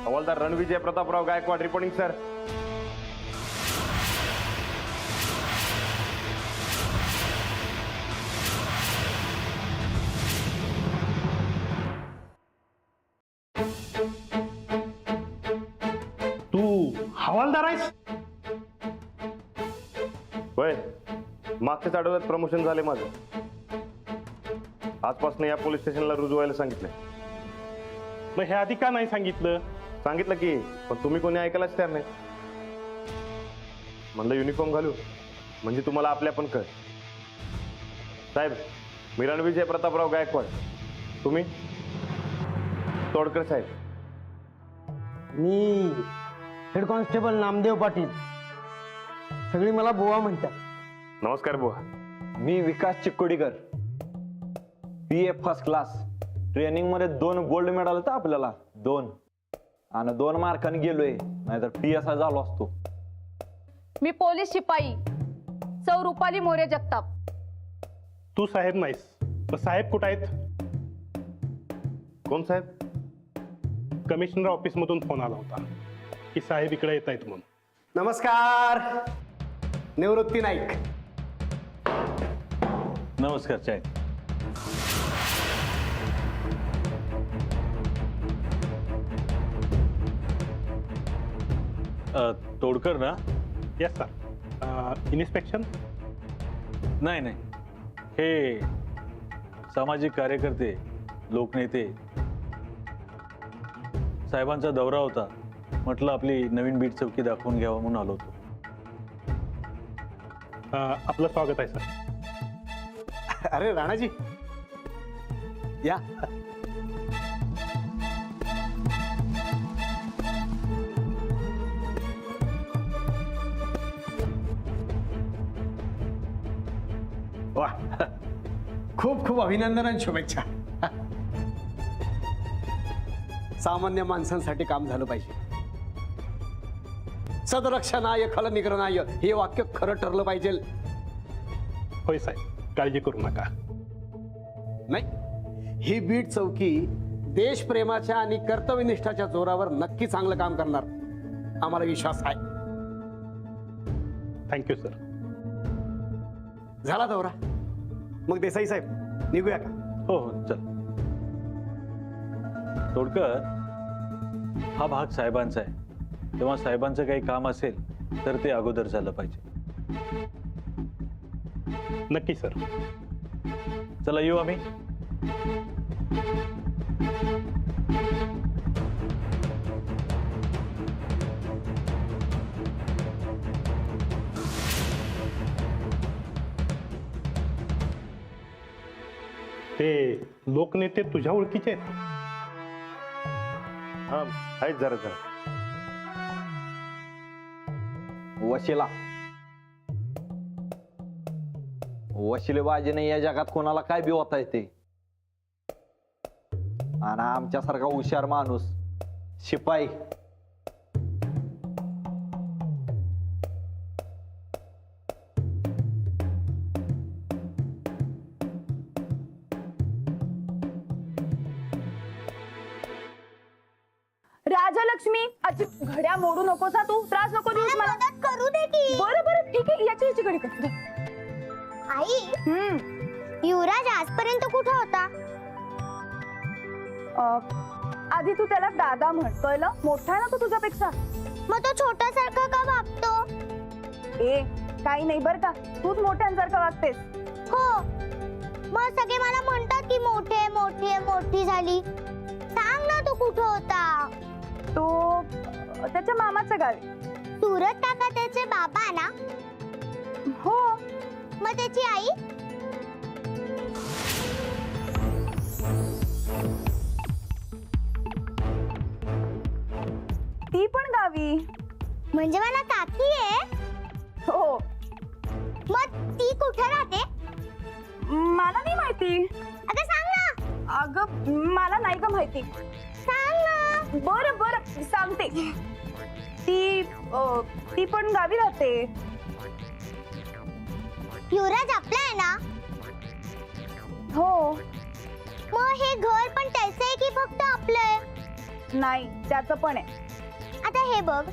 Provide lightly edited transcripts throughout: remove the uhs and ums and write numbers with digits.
हवालदार Ranvijay Prataprao Gaikwad reporting sir. तू हवालदार आहेस? होय, मागच्याच आठवड्यात प्रमोशन झाले माझं. आजपासून या पोलीस स्टेशनला रुजू व्हायला सांगितलंय. मग हे आधी का नाही सांगितलं? सांगितलं की, पण तुम्ही कोणी ऐकायलाच तयार नाही. म्हणलं युनिफॉर्म घालू म्हणजे तुम्हाला आपल्या पण कळ. साहेब, मी रणविजय प्रतापराव गायकवाड. तुम्ही? तोडकर साहेब. मी हेड कॉन्स्टेबल नामदेव पाटील. सगळी मला बुवा म्हणतात. नमस्कार बुवा. मी विकास चिक्कोडीकर, PA फर्स्ट क्लास. ट्रेनिंग मध्ये 2 गोल्ड मेडल होतं आपल्याला, 2 आणि 2 मार्कांनी गेलोय, नाहीतर PSI झालो असतो. मी पोलीस शिपाई सौ रुपाली मोरे जगताप. तू साहेब नाहीस, तर साहेब कुठं आहेत? कोण साहेब? कमिशनर ऑफिस मधून फोन आला होता की साहेब इकडे येत आहेत म्हणून. नमस्कार, निवृत्ती नाईक. नमस्कार साहेब. तोडकर ना? Yes sir. इन्स्पेक्शन? नाही नाही, हे सामाजिक कार्यकर्ते, लोकनेते. साहेबांचा दौरा होता, म्हटलं आपली नवीन बीट चौकी दाखवून घ्यावं म्हणून आलो होतो. आपलं स्वागत आहे सर. अरे राणाजी या. वा, खूप खूप अभिनंदन आणि शुभेच्छा. सामान्य माणसांसाठी काम झालं पाहिजे. सदरक्षणाय खल निग्रहणाय हे वाक्य खरं ठरलं पाहिजे. होय साहेब, काळजी करू नका. नाही, ही बीट चौकी देशप्रेमाच्या आणि कर्तव्यनिष्ठाच्या जोरावर नक्की चांगलं काम करणार, आम्हाला विश्वास आहे. Thank you sir. झाला दौरा? मग देसाई साहेब निघूया का? हो हो, चल. तोडकर, हा भाग साहेबांचा आहे, तेव्हा साहेबांचं काही काम असेल तर ते अगोदर झालं पाहिजे. नक्की सर. चला येऊ आम्ही. ते लोकनेते तुझ्या ओळखीचे आहेत? हा, आहेत जरा जरा. वशिला, वशिलेबाजीने या जगात कोणाला काय बी होता येते. आणि आमच्यासारखा हुशार माणूस शिपाई राजलक्ष्मी, घड्या मोडू नकोस हा तू. त्रास नको देऊस मला. मदत करू दे की. बरं बरं, ठीक आहे. याची घडी कर. आई, युवराज आजपर्यंत कुठे होता? आधी तू त्याला दादा म्हण, कळलं? मोठा आहे ना तो तुझ्यापेक्षा. मग तो छोटासारखा का वागतो? ए, काही नाही बरं का, तूच मोठ्यांसारखं वागतेस. हो, मग सगळे मला म्हणतात की मोठी मोठी झाली. सांग ना, तो कुठे होता? तो त्याच्या मामाच्या गावी. सुरत काका त्याचे बाबा ना? हो. मग त्याची आई? ती पण गावी. म्हणजे मला काकी आहे? हो. मग ती कुठे राहते? मला नाही माहिती. अगं सांग ना. अगं मला नाही का माहिती. सांग ना. बरं बरं सांगते. ती पण गावी राहते. युवराज आपला आहे ना? हो. मग हे घर पण त्याचं आहे की फक्त आपलं आहे? नाही त्याचं पण आहे. आता हे बघ,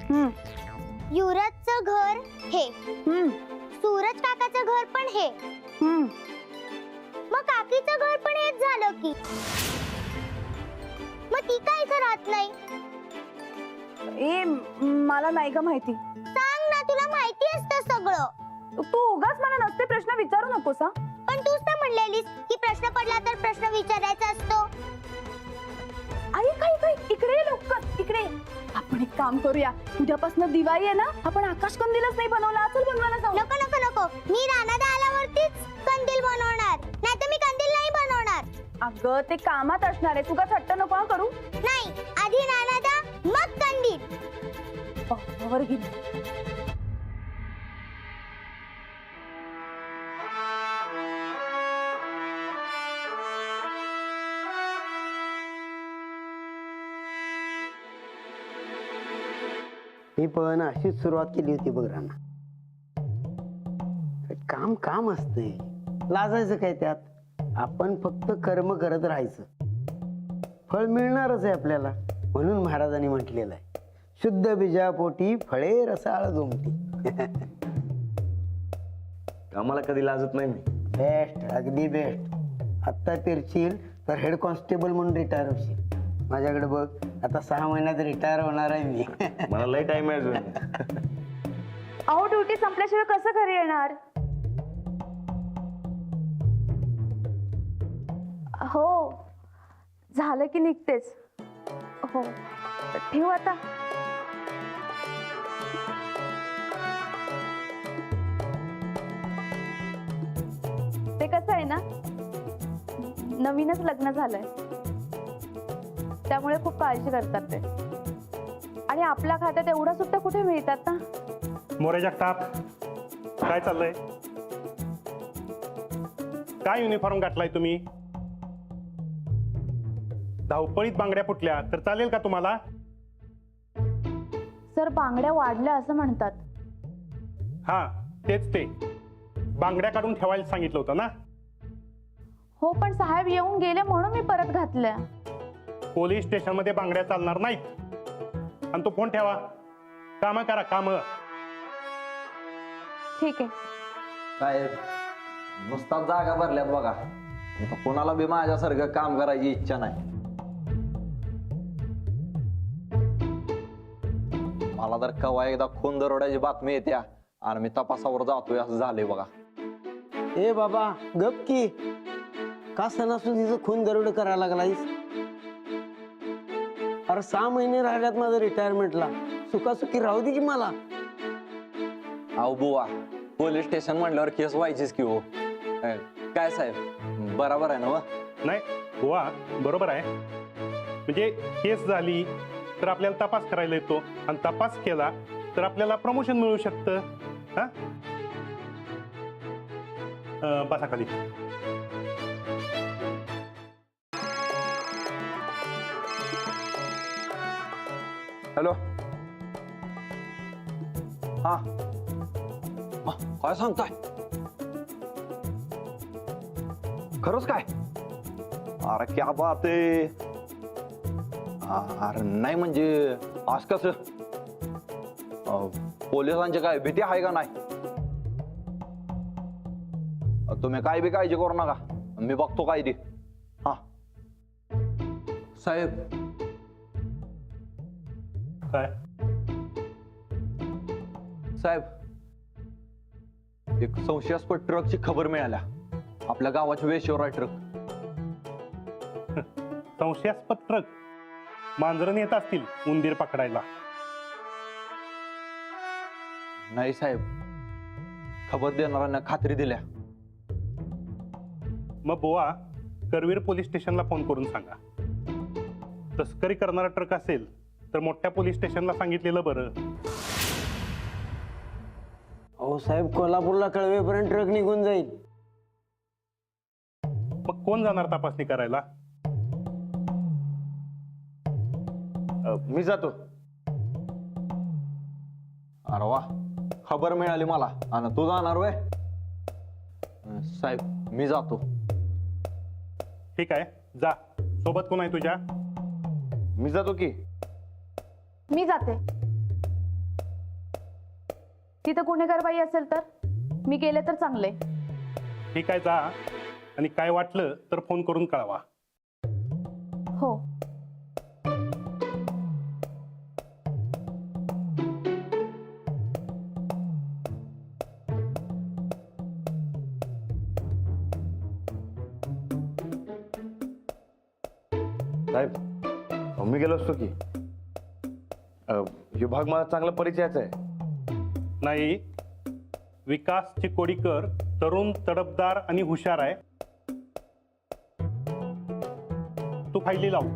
हम्म, युवराजचं घर हे, हम्म, सूरज काकाचं घर पण हे, हम्म. मग काकीचं घर पण हेच झालं की. मग ती काय इथं राहत नाही? ए मला नाही का माहिती. सांग ना, तुला माहिती असतं सगळं. तू उगाच मला नसते प्रश्न विचारू नकोस हा. पण तूच तर म्हणलेलीस की प्रश्न पडला तर प्रश्न विचारायचा असतो. अरे काय इकडे ये लवकर, इकडे ये. आपण एक काम करूया, उद्यापासून दिवाळी आहे ना, आपण आकाश कंदीलच नाही बनवला, चल बनवायला जाऊ. नको नको नको, मी रानादा आल्यावरतीच कंदील बनवणार, नाहीतर मी कंदील नाही बनवणार. अगं ते कामात असणार आहे, तुका थट्ट नको हा करू. नाही, आधी रानादा मग कंदील. वर गेली. मी पण अशीच सुरुवात केली होती बघ राणा. काम काम असतंय, लाजायचं काय त्यात. आपण फक्त कर्म करत राहायचं, फळ मिळणारच आहे आपल्याला. म्हणून महाराजांनी म्हटलेलं आहे, शुद्ध बीजापोटी फळे रसाळ जोमती. आम्हाला कधी लाजत नाही मी. बेस्ट, अगदी बेस्ट. आत्ता फिरशील तर हेड कॉन्स्टेबल म्हणून रिटायर होशील. माझ्याकडे बघ, आता 6 महिन्यात रिटायर होणार आहे मी. मला लय टाइम आहे अजून. अहो ड्युटी संपल्याशिवाय कसं घरी येणार? हो झालं की निघतेच. हो ठेवू आता. ते कसं आहे ना, नवीनच लग्न झालंय त्यामुळे खूप काळजी करतात ते. आणि आपल्या खात्यात एवढ्या सुट्ट्या कुठे मिळतात ना. मोरे जगताप, काय चाललंय? काय युनिफॉर्म घातलाय तुम्ही? धावपळीत बांगड्या फुटल्या तर चालेल का तुम्हाला? सर बांगड्या वाढल्या असं म्हणतात. हा तेच ते, बांगड्या काढून ठेवायला सांगितलं होतं ना. हो पण साहेब येऊन गेले म्हणून मी परत घातल्या. पोलीस स्टेशनमध्ये बांगड्या चालणार नाहीत. आणि तो फोन ठेवा, काम करा काम. ठीक आहे. साहेब नुसता जागा भरल्यात बघा, इथं कोणाला बी माझ्यासारखं काम करायची इच्छा नाही. मला तर कवा एकदा खून दरोड्याची बातमी येते आणि मी तपासावर जातोय असं झालंय बघा. ए बाबा गप की, का सणासुदीचं खून दरोडे करायला लागलायस? अरे 6 महिने राहिल्यात माझं रिटायरमेंटला, सुखासुखी राहू दे की मला. अहो बुवा, पोलीस स्टेशन म्हणल्यावर केस व्हायचीच की हो. काय साहेब बरोबर आहे ना व? नाही बुवा, बरोबर आहे. म्हणजे केस झाली तर आपल्याला तपास करायला येतो, आणि तपास केला तर आपल्याला प्रमोशन मिळू शकतं. हा बसा खाली. हॅलो, हा काय सांगताय? खरंच काय? अरे क्या बात आहे. अरे नाही म्हणजे आज कसं, पोलिसांची काय भीती आहे का नाही? तुम्ही काय बी काळजी करू नका, मी बघतो काय ते. हा साहेब. काय साहेब, एक संशयास्पद ट्रकची खबर मिळाल्या. आपल्या गावाच्या वेशीवर आहे ट्रक. संशयास्पद ट्रक? मांजरण येत असतील उंदीर पकडायला. नाही साहेब, खबर देणाऱ्यांना खात्री दिल्या. मग बुवा, करवीर पोलीस स्टेशनला फोन करून सांगा. तस्करी करणारा ट्रक असेल तर मोठ्या पोलीस स्टेशनला सांगितलेलं बरं. अहो साहेब, कोल्हापूरला कळवेपर्यंत ट्रक निघून जाईल. मग कोण जाणार तपासणी करायला? मी जातो. अरे वा, खबर मिळाली मला. आणि तू जाणार वय? साहेब मी जातो. ठीक आहे, जा. सोबत कोण आहे तुझ्या? मी जातो की. मी जाते. तिथं गुन्हेगार बाई असेल तर मी गेले तर चांगले. ठीक आहे, जा. आणि काय वाटलं तर फोन करून कळवा. हो. साहेब, मी गेलो असतो की. हे भाग मला चांगला परिचयाचा आहे. नाही, विकास चिकोडीकर तरुण, तडफदार आणि हुशार आहे. तू फायली लाव.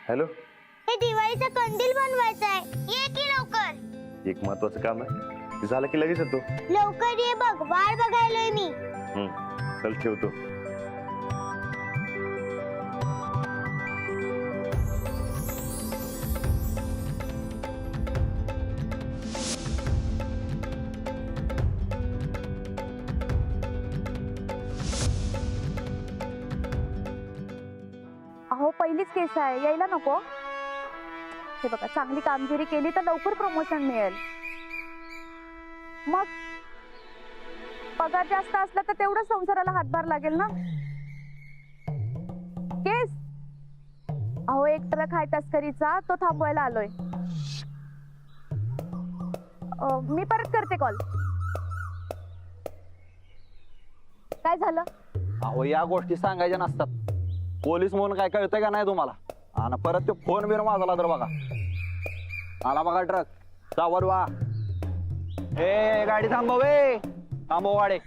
हॅलो. हे दिवाळीचा कंदील बनवायचा आहे, ये की लवकर. एक महत्वाचं काम आहे, ते झालं की लगेच येतो. लवकर ये बघ, वाट बघायलोय मी. चल ठेवतो. अहो पहिलीच केस आहे, यायला नको. हे बघा, चांगली कामगिरी केली तर लवकर प्रमोशन मिळेल. मग पगार जास्त असला तर तेवढंच संसाराला हातभार लागेल ना. केस अहो, एक ट्रक आहे तस्करीचा, तो थांबवायला आलोय. मी परत करते कॉल. काय झालं? अहो या गोष्टी सांगायच्या नसतात. पोलीस म्हणून काय कळतंय का नाही तुम्हाला? आणि परत ते फोन बिन वाजला तर बघा. आला बघा ट्रक, सावर वा. ए गाडी थांबवे, थांबव गाडी.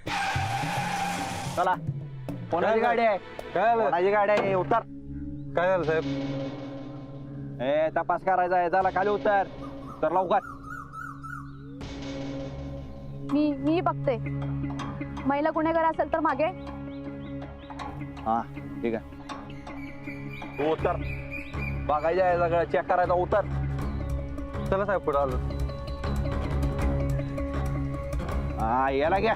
चला, कोणाची गाडी आहे? कोणाची गाडी आहे? उतर. काय झालं साहेब? ए तपास करायचा आहे, चला खाली उतर. तर लवकर. मी बघते. महिला गुन्हेगार असेल तर मागे. हा ठीक आहे, तू उतर. बघायचं आहे सगळं, चेक करायचा. उतर. चला साहेब, पुढे आलो. हा याला घ्या.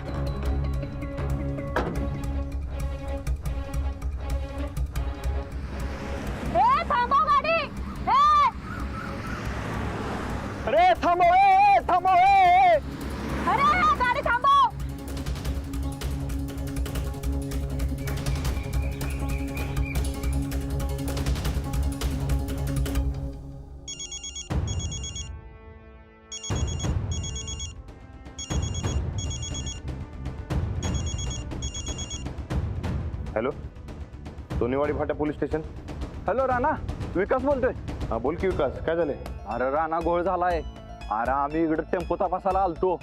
थांबव गाडी. अरे थांबव, थांबव. अरे गाडी थांबव. हॅलो, सोनेवाडी फाटा पोलीस स्टेशन. हॅलो राणा, विकास बोलतोय. हा बोल की विकास, काय झालंय? अरे राणा, गोळ झालाय. अरे आम्ही इकडे टेम्पो तपासायला आलतो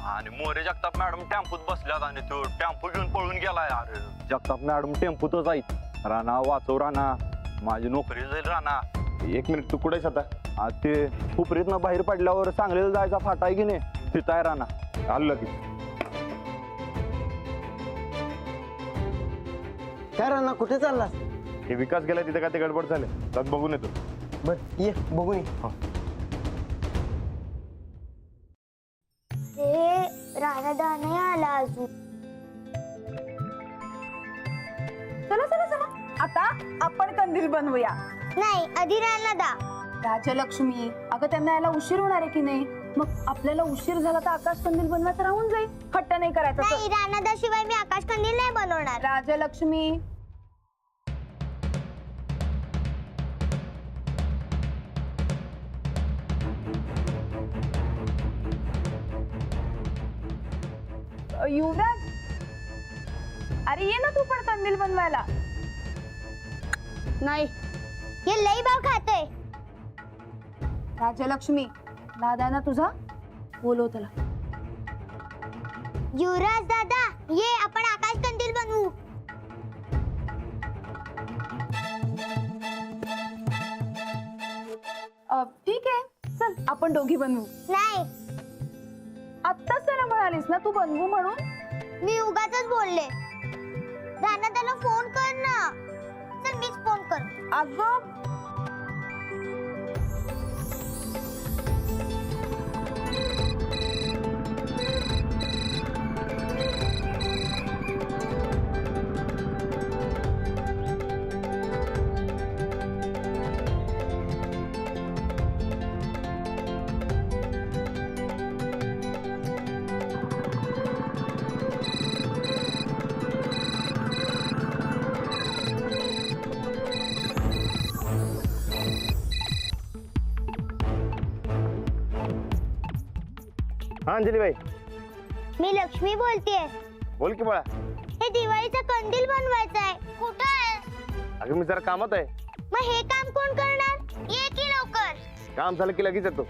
आणि मोरे जगताप मॅडम टेम्पोत बसल्यात आणि तो टेम्पो घेऊन पळून गेलाय. अरे जगताप मॅडम टेम्पोतच आहेत. राणा वाचव राणा, माझी नोकरी जाईल राणा. एक मिनिट, तू कुठे आहेस आता? आज ते हुपरीतनं बाहेर पडल्यावर सांगलीला जायचा फाटा आहे की नाही, तिथं आहे राणा. आलो लगेच. काय राणा, कुठे चाललास? हे विकास गेला तिथे, काय ते गडबड झाले, त्यात बघून येतो. बर ये, बघून ये. रे राणादा नाही आला अजून. चला चला चला, आता आपण कंदील बनवूया. नाही, आधी राणादा. राजलक्ष्मी, अगं त्यांना यायला उशीर होणार आहे की नाही? मग आपल्याला उशीर झाला तर आकाश कंदील बनवायचं राहून जाईल. हट्ट नाही करायचा. नाही, राणादा शिवाय मी आकाश कंदील नाही बनवणार. राजलक्ष्मी, युवराज, अरे ये ना तू पण कंदील बनवायला. नाही, हे लई भाव खातोय. राजलक्ष्मी, दादा ना तुझा, बोलव त्याला. युवराज दादा, ये आपण आकाश कंदील बनवू. ठीक आहे, चल आपण दोघी बनवू. नाही, आत्ताच त्याला म्हणालीस ना तू बनवू म्हणून. मी उगाचच बोलले. राणादाला फोन कर ना. चल मीच फोन कर. अगं हा अंजली बाई, मी लक्ष्मी बोलतेय. बोल की बाळा. हे दिवाळीचा कंदील बनवायचा आहे. कुठं आहे? अगं मी जरा कामात आहे. मग हे काम कोण करणार? ये की लवकर. काम झालं की लगेच येतो.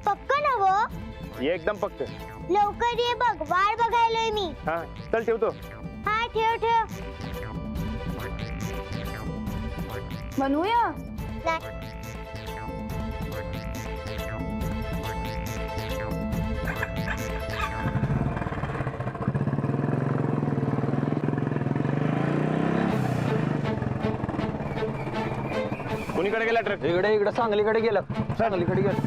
पक्क ना हो? ये एकदम पक्क. लवकर ये बघ, वाट बघायलोय मी. हा चल ठेवतो. हा ठेव ठेव. बनवूया. नाही. कोणीकडे गेला ट्रक? इकडे इकडे सांगलीकडे गेलं. सांगलीकडे गेलं.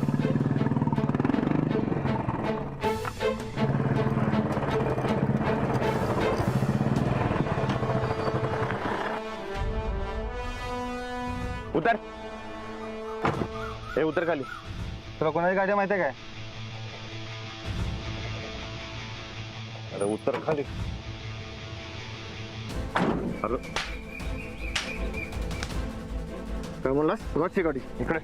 उतर. ए उतर खाली. तुला कोणाची गाडी माहिती आहे काय? अरे उतर खाली. अरे काय म्हणलास? कुणाची गाडी? इकडे.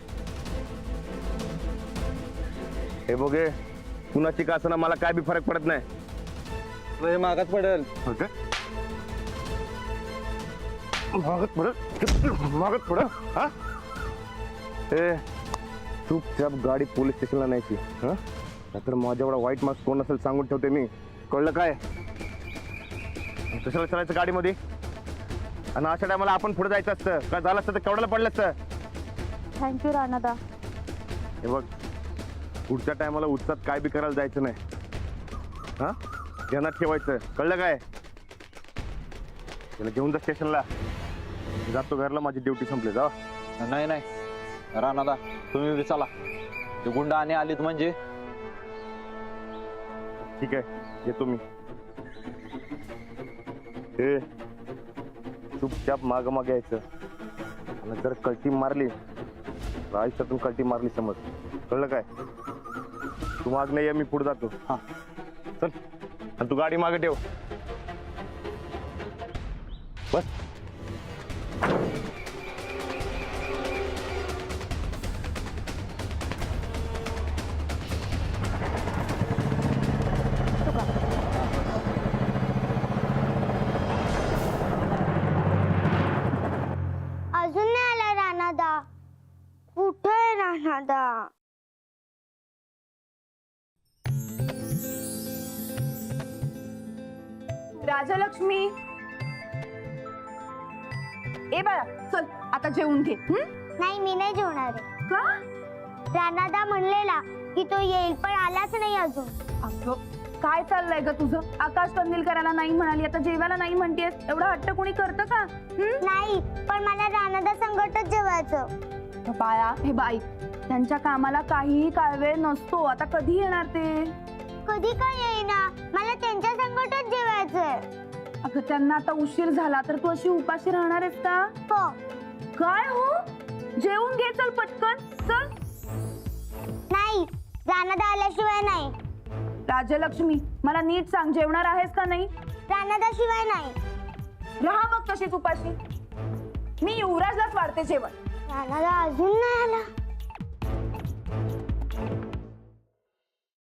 हे बघे, कुणाची का असं मला काय बी फरक पडत नाही. तुला मागात पडेल. मागत पडत हा. ए चुपचाप गाडी पोलीस स्टेशनला न्यायची. हा नाहीतर माझ्या एवढा वाईट मार्क्स कोण असेल सांगून ठेवते मी. कळलं काय? कशाला चलायचं गाडीमध्ये? आणि अशा टायमाला आपण पुढे जायचं असतं. काय झालं असतं तर केवढ्याला पडलं असतं. थँक्यू राणादा. हे बघ, पुढच्या टायमाला उत्साहात काय बी करायला जायचं नाही. हा ध्यानात ठेवायचं. कळलं काय? त्याला घेऊन जा स्टेशनला. जातो घरला, माझी ड्युटी संपली. जा. नाही नाही राणादा, तुम्ही बी चला. ते गुंडा आणि आलीत म्हणजे. ठीक आहे, येतो मी. ए चुपचाप माग मागे यायचं. आणि जर कल्टी मारली, आयुष्यातून कल्टी मारली समज. कळलं काय? तू माग नाही, मी पुढे जातो. हा चल. आणि तू गाडी मागे ठेव. बस. अजून नाही आला राणादा. कुठं आहे राणादा? राजलक्ष्मी. ए बाळा चल आता जेवून घे. नाही, मी नाही जेवणार आहे. का? राणादा म्हणलेला की तो येईल, पण आलाच नाही अजून. अगं काय चाललंय ग तुझं? आकाश कंदील करायला नाही म्हणाली, आता जेवायला नाही म्हणतेस. एवढा हट्ट कोणी करतं का? नाही, पण मला राणादा संगटच जेवायचं. बाळा हे बाई, त्यांच्या कामाला काहीही काळवेळ नसतो. आता कधी येणार ते? कधी काय येईना, मला त्यांच्या संगटच जेवायचंय. अगं त्यांना आता उशीर झाला तर तू अशी उपाशी राहणार आहेस का? हो. काय हो? जेवून घे चल पटकन. चल. नाही, राणादा आल्याशिवाय नाही. राजलक्ष्मी मला नीट सांग, जेवणार आहेस का नाही? राणादा शिवाय नाही. राहा मग तशीच उपाशी. मी युवराजलाच वाढते जेवण. राणादा अजून नाही आला.